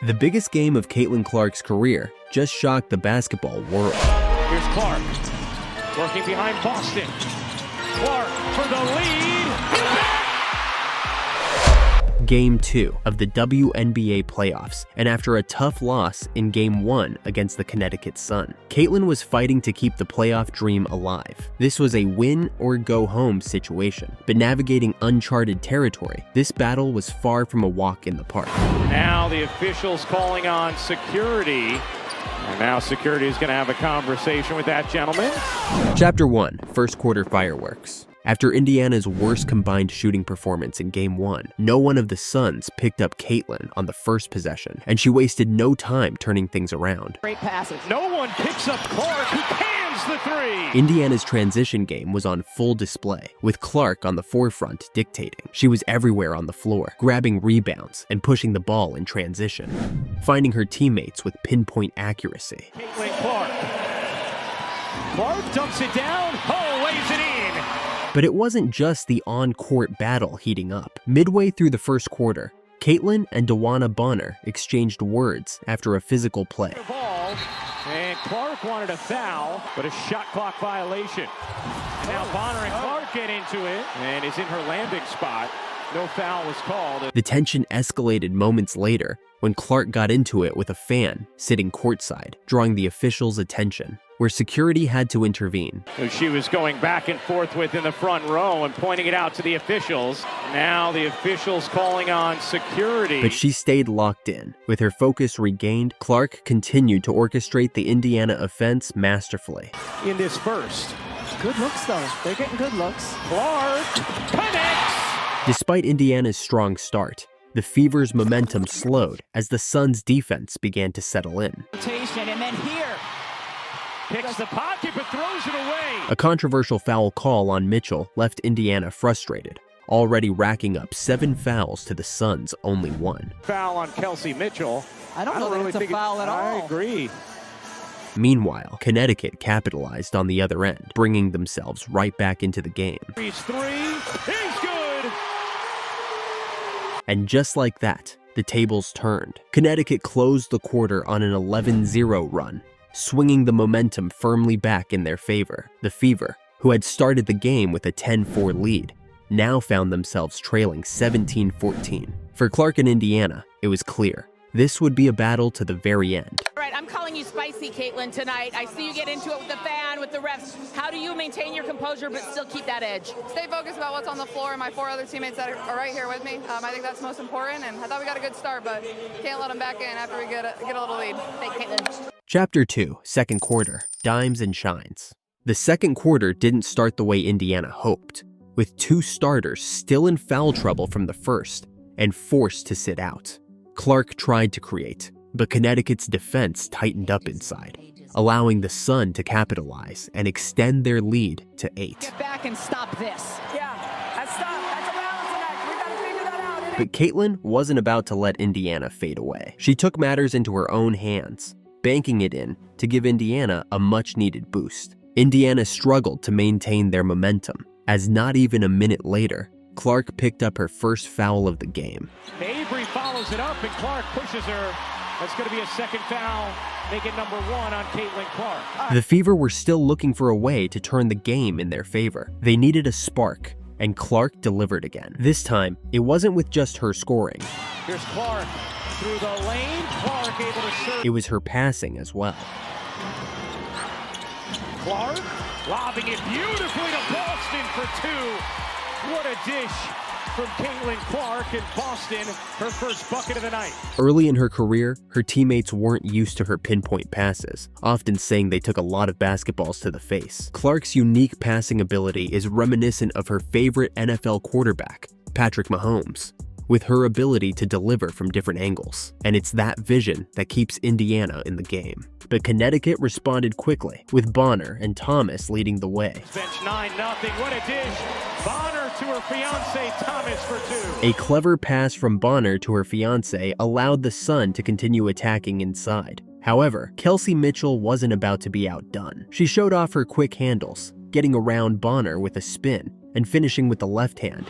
The biggest game of Caitlin Clark's career just shocked the basketball world. Here's Clark, working behind Boston. Clark for the lead. Game 2 of the WNBA playoffs, and after a tough loss in Game 1 against the Connecticut Sun, Caitlin was fighting to keep the playoff dream alive. This was a win or go home situation, but navigating uncharted territory, this battle was far from a walk in the park. Now the officials calling on security. And now security is going to have a conversation with that gentleman. Chapter 1, First Quarter Fireworks. After Indiana's worst combined shooting performance in Game 1, no one of the Suns picked up Caitlin on the first possession, and she wasted no time turning things around. Great passes. No one picks up Clark, who cans the three. Indiana's transition game was on full display, with Clark on the forefront dictating. She was everywhere on the floor, grabbing rebounds and pushing the ball in transition, finding her teammates with pinpoint accuracy. Caitlin Clark. Clark dumps it down. Oh, lays it in. But it wasn't just the on-court battle heating up. Midway through the first quarter, Caitlin and wnba exchanged words after a physical play. And Clark wanted a foul, but a shot clock violation. And now Bonner and Clark get into it, and is in her landing spot. No foul was called. The tension escalated moments later when Clark got into it with a fan sitting courtside, drawing the officials' attention, where security had to intervene. Who she was going back and forth with in the front row and pointing it out to the officials. Now the officials calling on security. But she stayed locked in. With her focus regained, Clark continued to orchestrate the Indiana offense masterfully. In this first. Good looks, though. They're getting good looks. Clark connects! Despite Indiana's strong start, the Fever's momentum slowed as the Suns' defense began to settle in. And then here. Picks the pocket but throws it away. A controversial foul call on Mitchell left Indiana frustrated, already racking up 7 fouls to the Suns' only 1. Foul on Kelsey Mitchell. I don't know that it's a foul at all. I agree. Meanwhile, Connecticut capitalized on the other end, bringing themselves right back into the game. He's good. And just like that, the tables turned. Connecticut closed the quarter on an 11-0 run, swinging the momentum firmly back in their favor. The Fever, who had started the game with a 10-4 lead, now found themselves trailing 17-14. For Clark and Indiana, it was clear. This would be a battle to the very end. All right, I'm calling you spicy, Caitlin, tonight. I see you get into it with the fan, with the refs. How do you maintain your composure but still keep that edge? Stay focused about what's on the floor and my 4 other teammates that are right here with me. I think that's most important, and I thought we got a good start, but can't let them back in after we get a little lead. Thank Caitlin. Chapter 2, Second Quarter, Dimes and Shines. The second quarter didn't start the way Indiana hoped, with 2 starters still in foul trouble from the first and forced to sit out. Clark tried to create, but Connecticut's defense tightened up inside, allowing the Sun to capitalize and extend their lead to 8. Get back and stop this. Yeah, that's a balancing act. We got to figure that out. But Caitlin wasn't about to let Indiana fade away. She took matters into her own hands, banking it in to give Indiana a much-needed boost. Indiana struggled to maintain their momentum, as not even a minute later, Clark picked up her first foul of the game. Mabry follows it up and Clark pushes her. That's going to be a second foul, make it number 1 on Caitlin Clark. The Fever were still looking for a way to turn the game in their favor. They needed a spark, and Clark delivered again. This time, it wasn't with just her scoring. Here's Clark through the lane. Clark able to serve. It was her passing as well. Clark lobbing it beautifully to Boston for 2. What a dish from Caitlin Clark in Boston, her first bucket of the night. Early in her career, her teammates weren't used to her pinpoint passes, often saying they took a lot of basketballs to the face. Clark's unique passing ability is reminiscent of her favorite NFL quarterback, Patrick Mahomes, with her ability to deliver from different angles. And it's that vision that keeps Indiana in the game. But Connecticut responded quickly, with Bonner and Thomas leading the way. Bench 9-0, what a dish. Bonner to her fiancé Thomas for 2. A clever pass from Bonner to her fiancé allowed the Sun to continue attacking inside. However, Kelsey Mitchell wasn't about to be outdone. She showed off her quick handles, getting around Bonner with a spin and finishing with the left hand.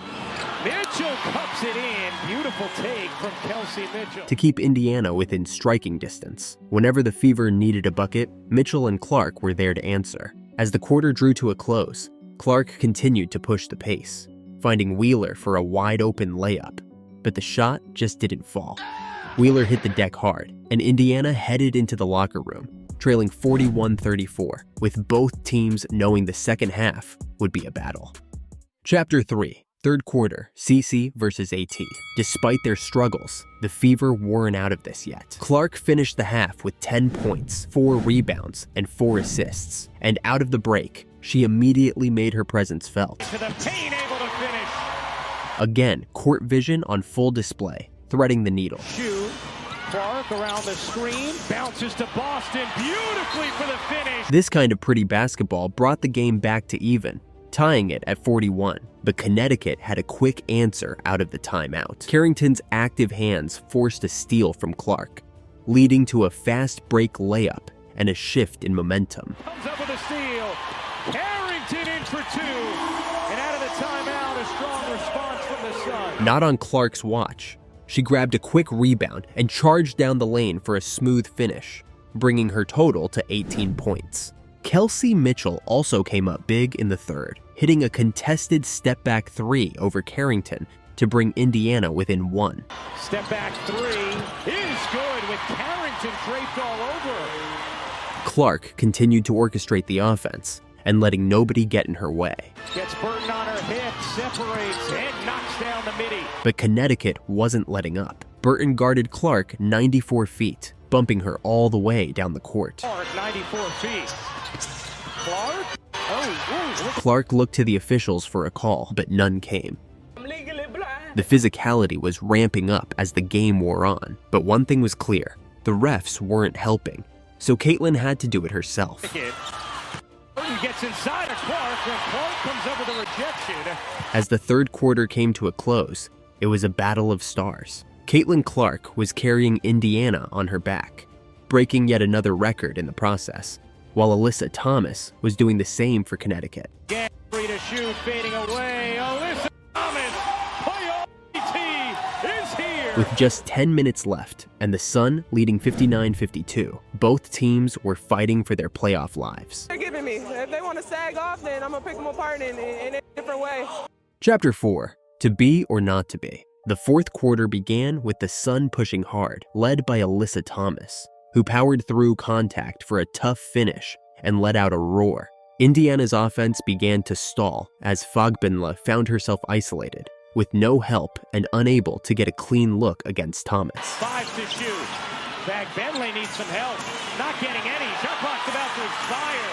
Mitchell cups it in. Beautiful take from Kelsey Mitchell. to keep Indiana within striking distance. Whenever the Fever needed a bucket, Mitchell and Clark were there to answer. As the quarter drew to a close, Clark continued to push the pace, finding Wheeler for a wide-open layup, but the shot just didn't fall. Wheeler hit the deck hard, and Indiana headed into the locker room, trailing 41-34, with both teams knowing the second half would be a battle. Chapter 3, third quarter, CC versus AT. Despite their struggles, the Fever weren't out of this yet. Clark finished the half with 10 points, 4 rebounds, and 4 assists, and out of the break, she immediately made her presence felt. To the paint, able to finish. Again, court vision on full display, threading the needle. Shoe. Clark around the screen, bounces to Boston beautifully for the finish. This kind of pretty basketball brought the game back to even, tying it at 41, but Connecticut had a quick answer out of the timeout. Carrington's active hands forced a steal from Clark, leading to a fast break layup and a shift in momentum. Comes up with a steal. Carrington in for 2. And out of the timeout, a strong response from the Sun. Not on Clark's watch. She grabbed a quick rebound and charged down the lane for a smooth finish, bringing her total to 18 points. Kelsey Mitchell also came up big in the third, hitting a contested step-back 3 over Carrington to bring Indiana within 1. Step-back 3 is good with Carrington draped all over her. Clark continued to orchestrate the offense and letting nobody get in her way. Gets Burton on her hip, separates, and knocks down the midi. But Connecticut wasn't letting up. Burton guarded Clark 94 feet, bumping her all the way down the court. Clark, 94 feet. Clark? Clark looked to the officials for a call, but none came. The physicality was ramping up as the game wore on, but one thing was clear. The refs weren't helping, so Caitlin had to do it herself. Burton gets inside of Clark when Clark comes up with a rejection. As the third quarter came to a close, it was a battle of stars. Caitlin Clark was carrying Indiana on her back, breaking yet another record in the process, while Alyssa Thomas was doing the same for Connecticut. Get free to shoot, fading away. Alyssa Thomas, playoff T is here. With just 10 minutes left and the Sun leading 59-52, both teams were fighting for their playoff lives. They're giving me. If they want to sag off, then I'm going to pick them apart in a different way. Chapter 4, to be or not to be. The fourth quarter began with the Sun pushing hard, led by Alyssa Thomas, who powered through contact for a tough finish and let out a roar. Indiana's offense began to stall as Fagbinla found herself isolated, with no help and unable to get a clean look against Thomas. 5 to shoot. Bentley needs some help. Not getting any. Shot clock's about to expire.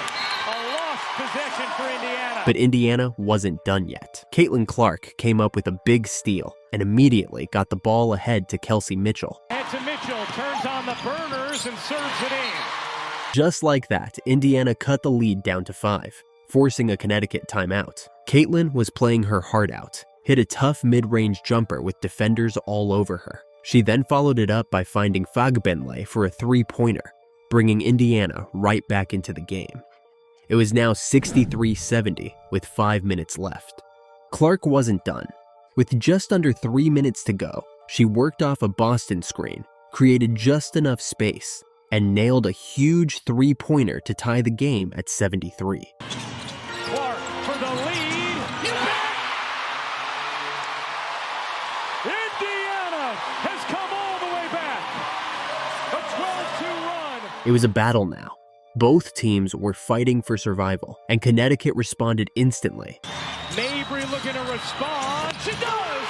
A lost possession for Indiana. But Indiana wasn't done yet. Caitlin Clark came up with a big steal and immediately got the ball ahead to Kelsey Mitchell. And to Mitchell, turns on the burners and serves it in. Just like that, Indiana cut the lead down to 5, forcing a Connecticut timeout. Caitlin was playing her heart out, hit a tough mid-range jumper with defenders all over her. She then followed it up by finding Fagbenle for a 3-pointer, bringing Indiana right back into the game. It was now 63-70 with 5 minutes left. Clark wasn't done. With just under 3 minutes to go, she worked off a Boston screen, created just enough space, and nailed a huge 3-pointer to tie the game at 73. Clark for the lead. Indiana has come all the way back. A 12-2 run. It was a battle now. Both teams were fighting for survival, and Connecticut responded instantly. Mabry looking to respond. She does!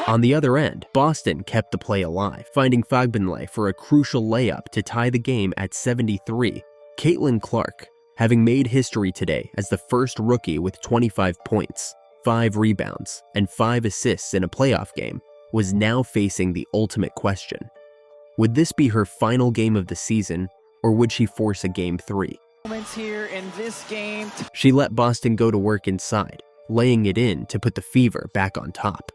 On the other end, Boston kept the play alive, finding Fagbenle for a crucial layup to tie the game at 73. Caitlin Clark, having made history today as the first rookie with 25 points, 5 rebounds, and 5 assists in a playoff game, was now facing the ultimate question. Would this be her final game of the season, or would she force a Game 3? Moments here in this game. She let Boston go to work inside, laying it in to put the Fever back on top.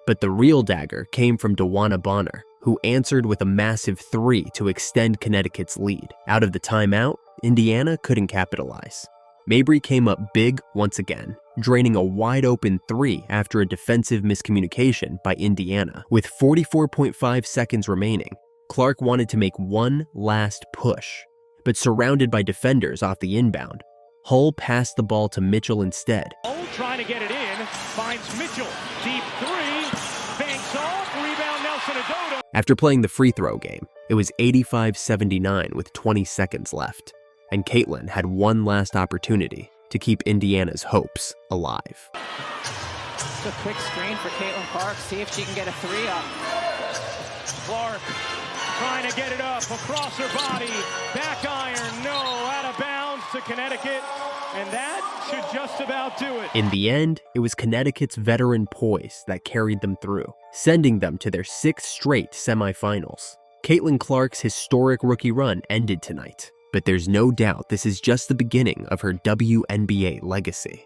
But the real dagger came from Dewana Bonner, who answered with a massive 3 to extend Connecticut's lead. Out of the timeout, Indiana couldn't capitalize. Mabry came up big once again, draining a wide-open 3 after a defensive miscommunication by Indiana. With 44.5 seconds remaining, Clark wanted to make one last push, but surrounded by defenders off the inbound, Hull passed the ball to Mitchell instead. Hull trying to get it in, finds Mitchell, deep 3, banks off, rebound Nelson Adoda. After playing the free throw game, it was 85-79 with 20 seconds left, and Caitlin had one last opportunity to keep Indiana's hopes alive. Just a quick screen for Caitlin Clark, see if she can get a 3 up. Clark trying to get it up across her body, back iron, no, out of bounds to Connecticut, and that should just about do it. In the end, it was Connecticut's veteran poise that carried them through, sending them to their 6th straight semifinals. Caitlin Clark's historic rookie run ended tonight, but there's no doubt this is just the beginning of her WNBA legacy.